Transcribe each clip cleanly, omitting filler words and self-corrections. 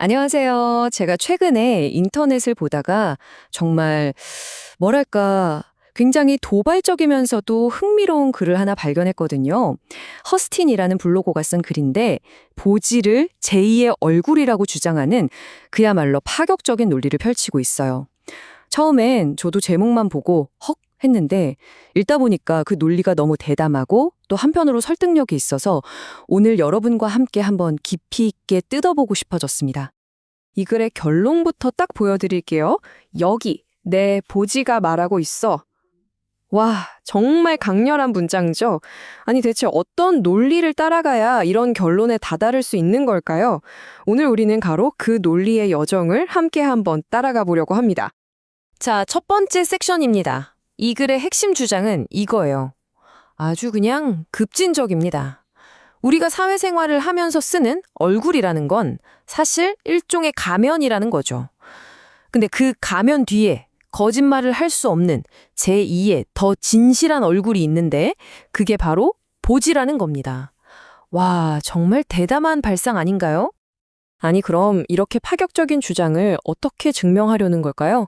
안녕하세요. 제가 최근에 인터넷을 보다가 정말 뭐랄까 굉장히 도발적이면서도 흥미로운 글을 하나 발견했거든요. 허스틴이라는 블로거가 쓴 글인데 보지를 제2의 얼굴이라고 주장하는 그야말로 파격적인 논리를 펼치고 있어요. 처음엔 저도 제목만 보고 헉 했는데 읽다 보니까 그 논리가 너무 대담하고 또 한편으로 설득력이 있어서 오늘 여러분과 함께 한번 깊이 있게 뜯어보고 싶어졌습니다. 이 글의 결론부터 딱 보여드릴게요. 여기 내 보지가 말하고 있어. 와, 정말 강렬한 문장이죠? 아니 대체 어떤 논리를 따라가야 이런 결론에 다다를 수 있는 걸까요? 오늘 우리는 바로 그 논리의 여정을 함께 한번 따라가 보려고 합니다. 자, 첫 번째 섹션입니다. 이 글의 핵심 주장은 이거예요. 아주 그냥 급진적입니다. 우리가 사회생활을 하면서 쓰는 얼굴이라는 건 사실 일종의 가면이라는 거죠. 근데 그 가면 뒤에 거짓말을 할 수 없는 제2의 더 진실한 얼굴이 있는데 그게 바로 보지라는 겁니다. 와, 정말 대담한 발상 아닌가요? 아니, 그럼 이렇게 파격적인 주장을 어떻게 증명하려는 걸까요?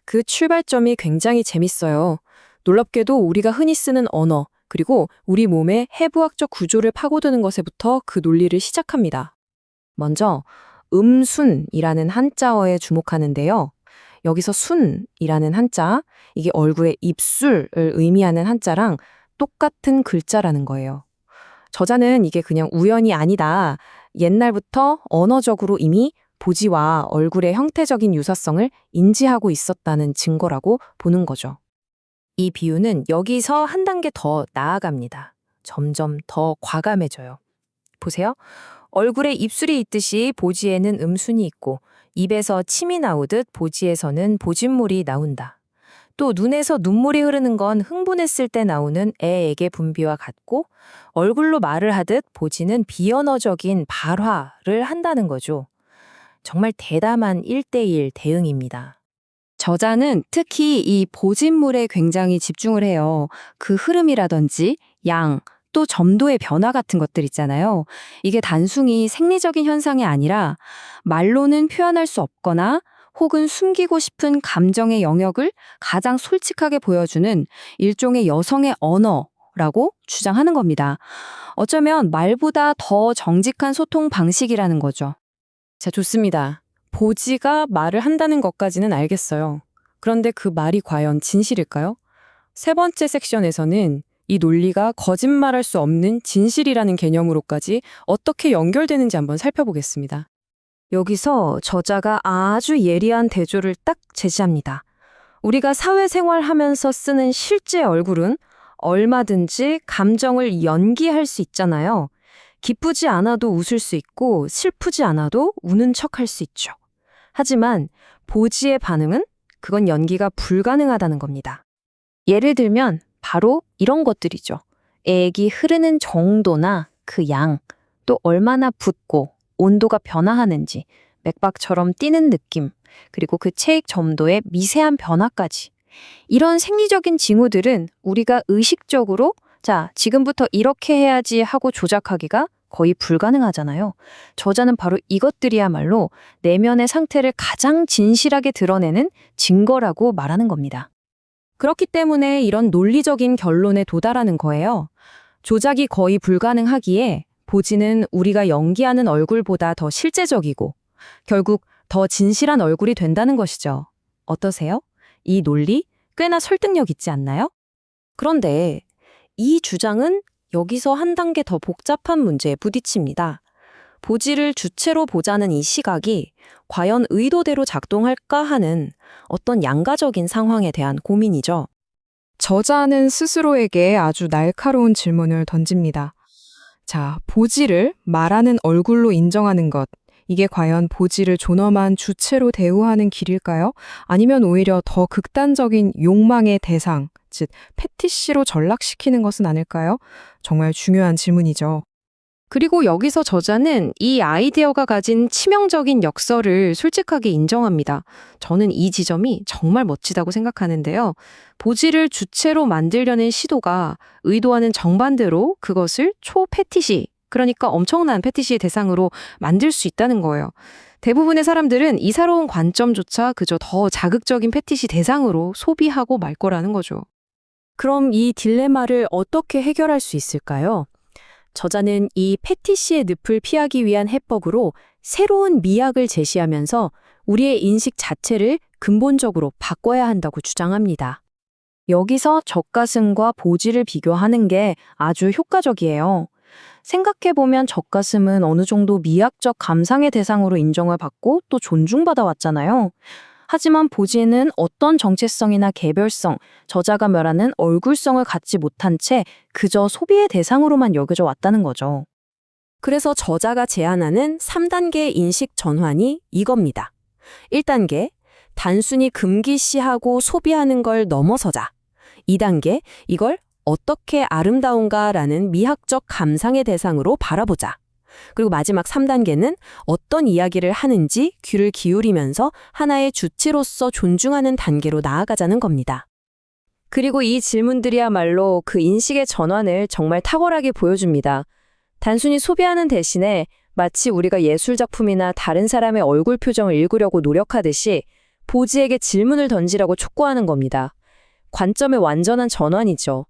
그 출발점이 굉장히 재밌어요. 놀랍게도 우리가 흔히 쓰는 언어, 그리고 우리 몸의 해부학적 구조를 파고드는 것에부터 그 논리를 시작합니다. 먼저 음순이라는 한자어에 주목하는데요. 여기서 순이라는 한자, 이게 얼굴의 입술을 의미하는 한자랑 똑같은 글자라는 거예요. 저자는 이게 그냥 우연이 아니다. 옛날부터 언어적으로 이미 보지와 얼굴의 형태적인 유사성을 인지하고 있었다는 증거라고 보는 거죠. 이 비유는 여기서 한 단계 더 나아갑니다. 점점 더 과감해져요. 보세요. 얼굴에 입술이 있듯이 보지에는 음순이 있고 입에서 침이 나오듯 보지에서는 보진물이 나온다. 또 눈에서 눈물이 흐르는 건 흥분했을 때 나오는 애에게 분비와 같고 얼굴로 말을 하듯 보지는 비언어적인 발화를 한다는 거죠. 정말 대담한 1대1 대응입니다. 저자는 특히 이 보진물에 굉장히 집중을 해요. 그 흐름이라든지 양, 또 점도의 변화 같은 것들 있잖아요. 이게 단순히 생리적인 현상이 아니라 말로는 표현할 수 없거나 혹은 숨기고 싶은 감정의 영역을 가장 솔직하게 보여주는 일종의 여성의 언어라고 주장하는 겁니다. 어쩌면 말보다 더 정직한 소통 방식이라는 거죠. 자, 좋습니다. 보지가 말을 한다는 것까지는 알겠어요. 그런데 그 말이 과연 진실일까요? 세 번째 섹션에서는 이 논리가 거짓말할 수 없는 진실이라는 개념으로까지 어떻게 연결되는지 한번 살펴보겠습니다. 여기서 저자가 아주 예리한 대조를 딱 제시합니다. 우리가 사회생활하면서 쓰는 실제 얼굴은 얼마든지 감정을 연기할 수 있잖아요. 기쁘지 않아도 웃을 수 있고 슬프지 않아도 우는 척할 수 있죠. 하지만 보지의 반응은 그건 연기가 불가능하다는 겁니다. 예를 들면 바로 이런 것들이죠. 액이 흐르는 정도나 그 양, 또 얼마나 붓고 온도가 변화하는지, 맥박처럼 뛰는 느낌, 그리고 그 체액 점도의 미세한 변화까지. 이런 생리적인 징후들은 우리가 의식적으로 자, 지금부터 이렇게 해야지 하고 조작하기가 거의 불가능하잖아요. 저자는 바로 이것들이야말로 내면의 상태를 가장 진실하게 드러내는 증거라고 말하는 겁니다. 그렇기 때문에 이런 논리적인 결론에 도달하는 거예요. 조작이 거의 불가능하기에 보지는 우리가 연기하는 얼굴보다 더 실제적이고 결국 더 진실한 얼굴이 된다는 것이죠. 어떠세요? 이 논리 꽤나 설득력 있지 않나요? 그런데 이 주장은 여기서 한 단계 더 복잡한 문제에 부딪힙니다. 보지를 주체로 보자는 이 시각이 과연 의도대로 작동할까 하는 어떤 양가적인 상황에 대한 고민이죠. 저자는 스스로에게 아주 날카로운 질문을 던집니다. 자, 보지를 말하는 얼굴로 인정하는 것, 이게 과연 보지를 존엄한 주체로 대우하는 길일까요? 아니면 오히려 더 극단적인 욕망의 대상, 즉 패티시로 전락시키는 것은 아닐까요? 정말 중요한 질문이죠. 그리고 여기서 저자는 이 아이디어가 가진 치명적인 역설을 솔직하게 인정합니다. 저는 이 지점이 정말 멋지다고 생각하는데요. 보지를 주체로 만들려는 시도가 의도하는 정반대로 그것을 초패티시, 그러니까 엄청난 패티시의 대상으로 만들 수 있다는 거예요. 대부분의 사람들은 이 새로운 관점조차 그저 더 자극적인 패티시 대상으로 소비하고 말 거라는 거죠. 그럼 이 딜레마를 어떻게 해결할 수 있을까요? 저자는 이 패티시의 늪을 피하기 위한 해법으로 새로운 미학을 제시하면서 우리의 인식 자체를 근본적으로 바꿔야 한다고 주장합니다. 여기서 젖가슴과 보지를 비교하는 게 아주 효과적이에요. 생각해보면 젖가슴은 어느 정도 미학적 감상의 대상으로 인정을 받고 또 존중받아 왔잖아요. 하지만 보지는 어떤 정체성이나 개별성, 저자가 말하는 얼굴성을 갖지 못한 채 그저 소비의 대상으로만 여겨져 왔다는 거죠. 그래서 저자가 제안하는 3단계 인식 전환이 이겁니다. 1단계, 단순히 금기시하고 소비하는 걸 넘어서자. 2단계, 이걸 어떻게 아름다운가라는 미학적 감상의 대상으로 바라보자. 그리고 마지막 3단계는 어떤 이야기를 하는지 귀를 기울이면서 하나의 주체로서 존중하는 단계로 나아가자는 겁니다. 그리고 이 질문들이야말로 그 인식의 전환을 정말 탁월하게 보여줍니다. 단순히 소비하는 대신에 마치 우리가 예술작품이나 다른 사람의 얼굴 표정을 읽으려고 노력하듯이 보지에게 질문을 던지라고 촉구하는 겁니다. 관점의 완전한 전환이죠.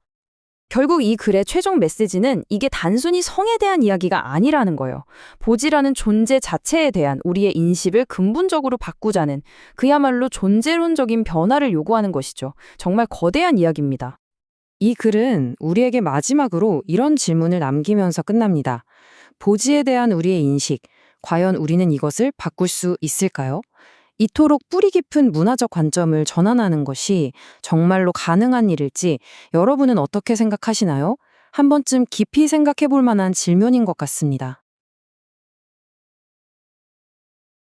결국 이 글의 최종 메시지는 이게 단순히 성에 대한 이야기가 아니라는 거예요. 보지라는 존재 자체에 대한 우리의 인식을 근본적으로 바꾸자는 그야말로 존재론적인 변화를 요구하는 것이죠. 정말 거대한 이야기입니다. 이 글은 우리에게 마지막으로 이런 질문을 남기면서 끝납니다. 보지에 대한 우리의 인식, 과연 우리는 이것을 바꿀 수 있을까요? 이토록 뿌리 깊은 문화적 관점을 전환하는 것이 정말로 가능한 일일지 여러분은 어떻게 생각하시나요? 한 번쯤 깊이 생각해 볼 만한 질문인 것 같습니다.